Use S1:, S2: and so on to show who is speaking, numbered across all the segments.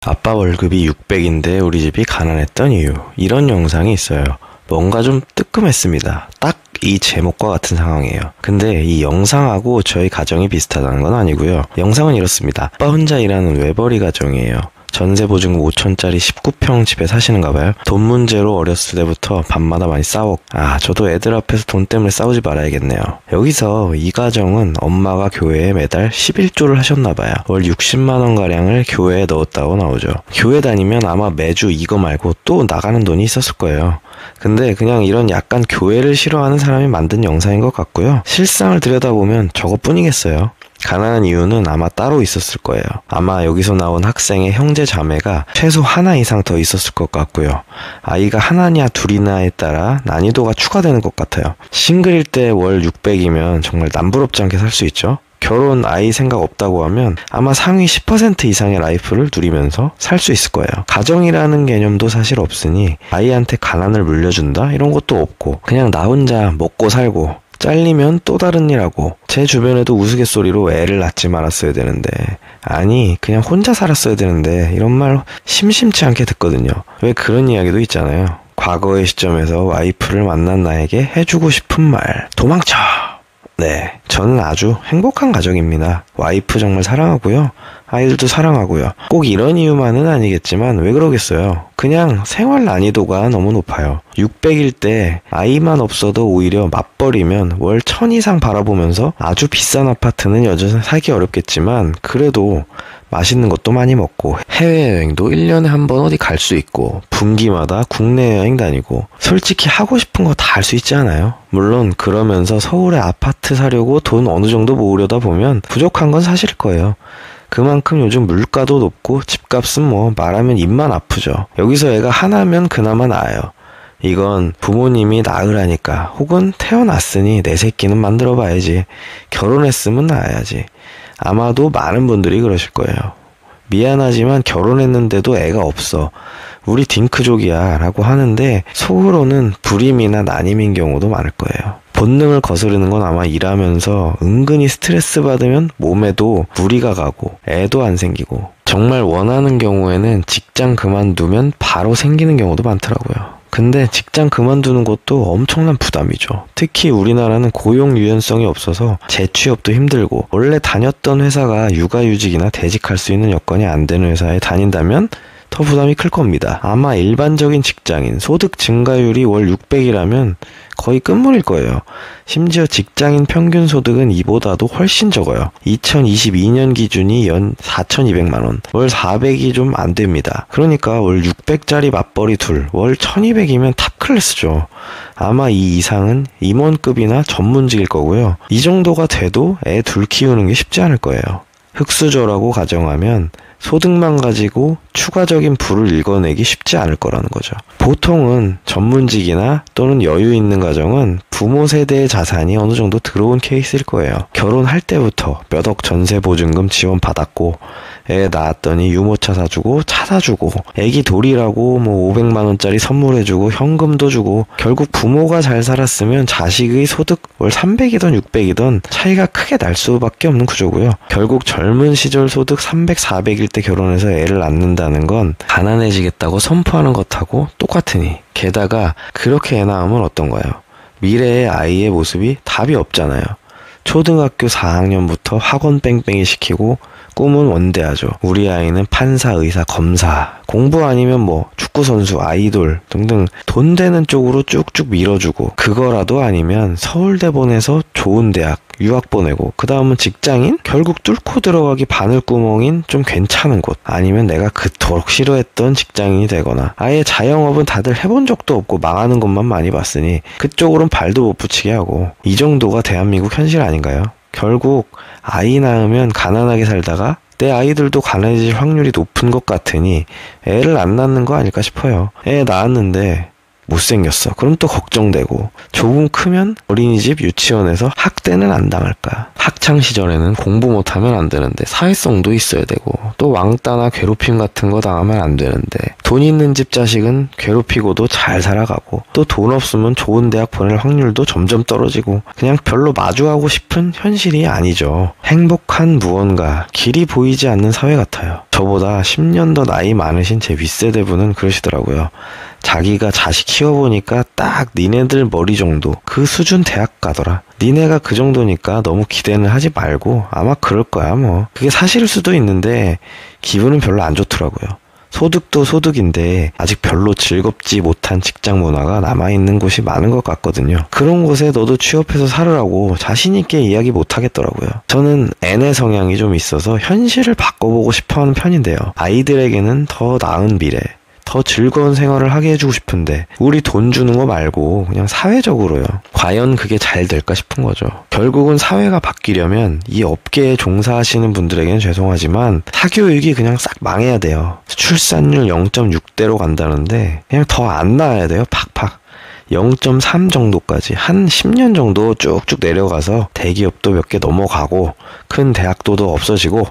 S1: 아빠 월급이 600인데 우리 집이 가난했던 이유. 이런 영상이 있어요. 뭔가 좀 뜨끔했습니다. 딱 이 제목과 같은 상황이에요. 근데 이 영상하고 저희 가정이 비슷하다는 건 아니고요. 영상은 이렇습니다. 아빠 혼자 일하는 외벌이 가정이에요. 전세보증금 5천짜리 19평 집에 사시는가 봐요. 돈 문제로 어렸을 때부터 밤마다 많이 싸웠고, 저도 애들 앞에서 돈 때문에 싸우지 말아야겠네요. 여기서 이 가정은 엄마가 교회에 매달 11조를 하셨나 봐요. 월 60만 원가량을 교회에 넣었다고 나오죠. 교회 다니면 아마 매주 이거 말고 또 나가는 돈이 있었을 거예요. 근데 그냥 이런 약간 교회를 싫어하는 사람이 만든 영상인 것 같고요. 실상을 들여다보면 저것뿐이겠어요. 가난한 이유는 아마 따로 있었을 거예요. 아마 여기서 나온 학생의 형제 자매가 최소 하나 이상 더 있었을 것 같고요. 아이가 하나냐 둘이냐에 따라 난이도가 추가되는 것 같아요. 싱글일 때 월 600이면 정말 남부럽지 않게 살 수 있죠. 결혼, 아이 생각 없다고 하면 아마 상위 10% 이상의 라이프를 누리면서 살 수 있을 거예요. 가정이라는 개념도 사실 없으니 아이한테 가난을 물려준다? 이런 것도 없고 그냥 나 혼자 먹고 살고 잘리면 또 다른 일 하고 제 주변에도 우스갯소리로 애를 낳지 말았어야 되는데 아니 그냥 혼자 살았어야 되는데 이런 말 심심치 않게 듣거든요. 왜 그런 이야기도 있잖아요. 과거의 시점에서 와이프를 만난 나에게 해주고 싶은 말 도망쳐! 네, 저는 아주 행복한 가정입니다. 와이프 정말 사랑하고요. 아이들도 사랑하고요. 꼭 이런 이유만은 아니겠지만 왜 그러겠어요. 그냥 생활 난이도가 너무 높아요. 600일 때 아이만 없어도 오히려 맞벌이면 월 1000 이상 바라보면서 아주 비싼 아파트는 여전히 살기 어렵겠지만 그래도 맛있는 것도 많이 먹고 해외여행도 1년에 한 번 어디 갈 수 있고 분기마다 국내 여행 다니고 솔직히 하고 싶은 거 다 할 수 있지 않아요? 물론 그러면서 서울에 아파트 사려고 돈 어느 정도 모으려다 보면 부족한 건 사실일 거예요. 그만큼 요즘 물가도 높고 집값은 뭐 말하면 입만 아프죠. 여기서 애가 하나면 그나마 나아요. 이건 부모님이 낳으라니까 혹은 태어났으니 내 새끼는 만들어 봐야지. 결혼했으면 낳아야지. 아마도 많은 분들이 그러실 거예요. 미안하지만 결혼했는데도 애가 없어. 우리 딩크족이야 라고 하는데 속으로는 불임이나 난임인 경우도 많을 거예요. 본능을 거스르는 건 아마 일하면서 은근히 스트레스 받으면 몸에도 무리가 가고 애도 안 생기고 정말 원하는 경우에는 직장 그만두면 바로 생기는 경우도 많더라고요. 근데 직장 그만두는 것도 엄청난 부담이죠. 특히 우리나라는 고용 유연성이 없어서 재취업도 힘들고 원래 다녔던 회사가 육아휴직이나 퇴직할 수 있는 여건이 안 되는 회사에 다닌다면 더 부담이 클 겁니다. 아마 일반적인 직장인 소득 증가율이 월 600이라면 거의 끝물일 거예요. 심지어 직장인 평균 소득은 이보다도 훨씬 적어요. 2022년 기준이 연 4,200만 원, 월 400이 좀 안 됩니다. 그러니까 월 600짜리 맞벌이 둘, 월 1,200이면 탑 클래스죠. 아마 이 이상은 임원급이나 전문직일 거고요. 이 정도가 돼도 애 둘 키우는 게 쉽지 않을 거예요. 흑수저라고 가정하면 소득만 가지고 추가적인 부를 읽어내기 쉽지 않을 거라는 거죠. 보통은 전문직이나 또는 여유 있는 가정은 부모 세대의 자산이 어느 정도 들어온 케이스일 거예요. 결혼할 때부터 몇 억 전세 보증금 지원 받았고 애 낳았더니 유모차 사주고 차 사주고 애기 돌이라고 뭐 500만 원짜리 선물해주고 현금도 주고 결국 부모가 잘 살았으면 자식의 소득 월 300이든 600이든 차이가 크게 날 수밖에 없는 구조고요. 결국 젊은 시절 소득 300, 400일 때 결혼해서 애를 낳는다는 건 가난해지겠다고 선포하는 것하고 똑같으니 게다가 그렇게 애 낳으면 어떤가요? 미래의 아이의 모습이 답이 없잖아요. 초등학교 4학년부터 학원 뺑뺑이 시키고 꿈은 원대하죠. 우리 아이는 판사, 의사, 검사, 공부 아니면 뭐 축구선수, 아이돌 등등 돈 되는 쪽으로 쭉쭉 밀어주고 그거라도 아니면 서울대 보내서 좋은 대학 유학 보내고 그 다음은 직장인? 결국 뚫고 들어가기 바늘구멍인 좀 괜찮은 곳 아니면 내가 그토록 싫어했던 직장인이 되거나 아예 자영업은 다들 해본 적도 없고 망하는 것만 많이 봤으니 그쪽으로는 발도 못 붙이게 하고 이 정도가 대한민국 현실 아닌가요? 결국 아이 낳으면 가난하게 살다가 내 아이들도 가난해질 확률이 높은 것 같으니 애를 안 낳는 거 아닐까 싶어요. 애 낳았는데 못생겼어. 그럼 또 걱정되고 조금 크면 어린이집 유치원에서 학대는 안 당할까. 학창시절에는 공부 못하면 안 되는데 사회성도 있어야 되고 또 왕따나 괴롭힘 같은 거 당하면 안 되는데 돈 있는 집 자식은 괴롭히고도 잘 살아가고 또 돈 없으면 좋은 대학 보낼 확률도 점점 떨어지고 그냥 별로 마주하고 싶은 현실이 아니죠. 행복한 무언가, 길이 보이지 않는 사회 같아요. 저보다 10년 더 나이 많으신 제 윗세대 분은 그러시더라고요. 자기가 자식 키워보니까 딱 니네들 머리 정도 그 수준 대학 가더라. 니네가 그 정도니까 너무 기대는 하지 말고 아마 그럴 거야 뭐. 그게 사실일 수도 있는데 기분은 별로 안 좋더라고요. 소득도 소득인데 아직 별로 즐겁지 못한 직장 문화가 남아있는 곳이 많은 것 같거든요. 그런 곳에 너도 취업해서 살으라고 자신 있게 이야기 못 하겠더라고요. 저는 N의 성향이 좀 있어서 현실을 바꿔보고 싶어하는 편인데요. 아이들에게는 더 나은 미래, 더 즐거운 생활을 하게 해주고 싶은데 우리 돈 주는 거 말고 그냥 사회적으로요. 과연 그게 잘 될까 싶은 거죠. 결국은 사회가 바뀌려면 이 업계에 종사하시는 분들에게는 죄송하지만 사교육이 그냥 싹 망해야 돼요. 출산율 0.6대로 간다는데 그냥 더 안 나와야 돼요. 팍팍. 0.3 정도까지 한 10년 정도 쭉쭉 내려가서 대기업도 몇 개 넘어가고 큰 대학도도 없어지고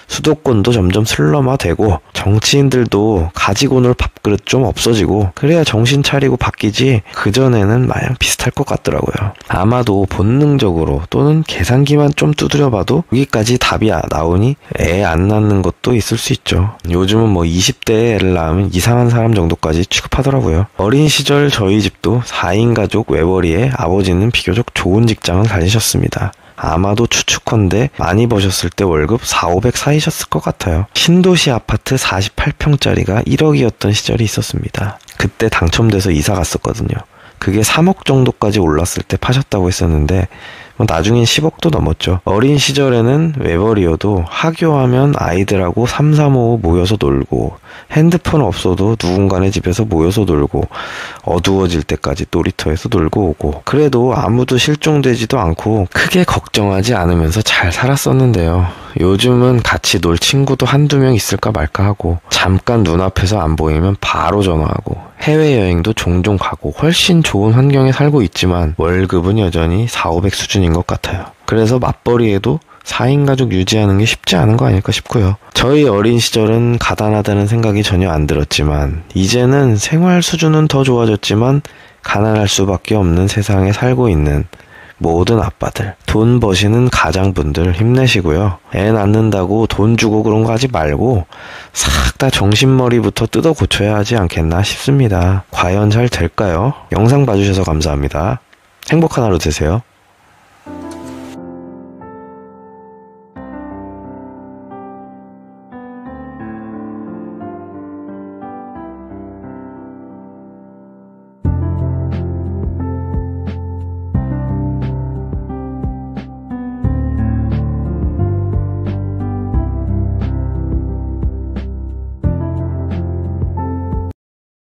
S1: 수도권도 점점 슬럼화되고 정치인들도 가지고 놀 밥그릇 좀 없어지고 그래야 정신 차리고 바뀌지 그전에는 마냥 비슷할 것 같더라고요. 아마도 본능적으로 또는 계산기만 좀 두드려봐도 여기까지 답이 나오니 애 안 낳는 것도 있을 수 있죠. 요즘은 뭐 20대에 애를 낳으면 이상한 사람 정도까지 취급하더라고요. 어린 시절 저희 집도 4인 가족 외벌이에 아버지는 비교적 좋은 직장을 다니셨습니다. 아마도 추측컨대 많이 버셨을 때 월급 4,500 사이셨을 것 같아요. 신도시 아파트 48평짜리가 1억이었던 시절이 있었습니다. 그때 당첨돼서 이사 갔었거든요. 그게 3억 정도까지 올랐을 때 파셨다고 했었는데 나중엔 10억도 넘었죠. 어린 시절에는 외벌이여도 하교하면 아이들하고 3, 4, 5 모여서 놀고 핸드폰 없어도 누군가네 집에서 모여서 놀고 어두워질 때까지 놀이터에서 놀고 오고 그래도 아무도 실종되지도 않고 크게 걱정하지 않으면서 잘 살았었는데요. 요즘은 같이 놀 친구도 한두 명 있을까 말까 하고 잠깐 눈앞에서 안 보이면 바로 전화하고 해외여행도 종종 가고 훨씬 좋은 환경에 살고 있지만 월급은 여전히 4,500 수준인 것 같아요. 그래서 맞벌이에도 4인 가족 유지하는 게 쉽지 않은 거 아닐까 싶고요. 저희 어린 시절은 가난하다는 생각이 전혀 안 들었지만 이제는 생활 수준은 더 좋아졌지만 가난할 수밖에 없는 세상에 살고 있는 모든 아빠들, 돈 버시는 가장분들 힘내시고요. 애 낳는다고 돈 주고 그런 거 하지 말고 싹 다 정신머리부터 뜯어 고쳐야 하지 않겠나 싶습니다. 과연 잘 될까요? 영상 봐주셔서 감사합니다. 행복한 하루 되세요.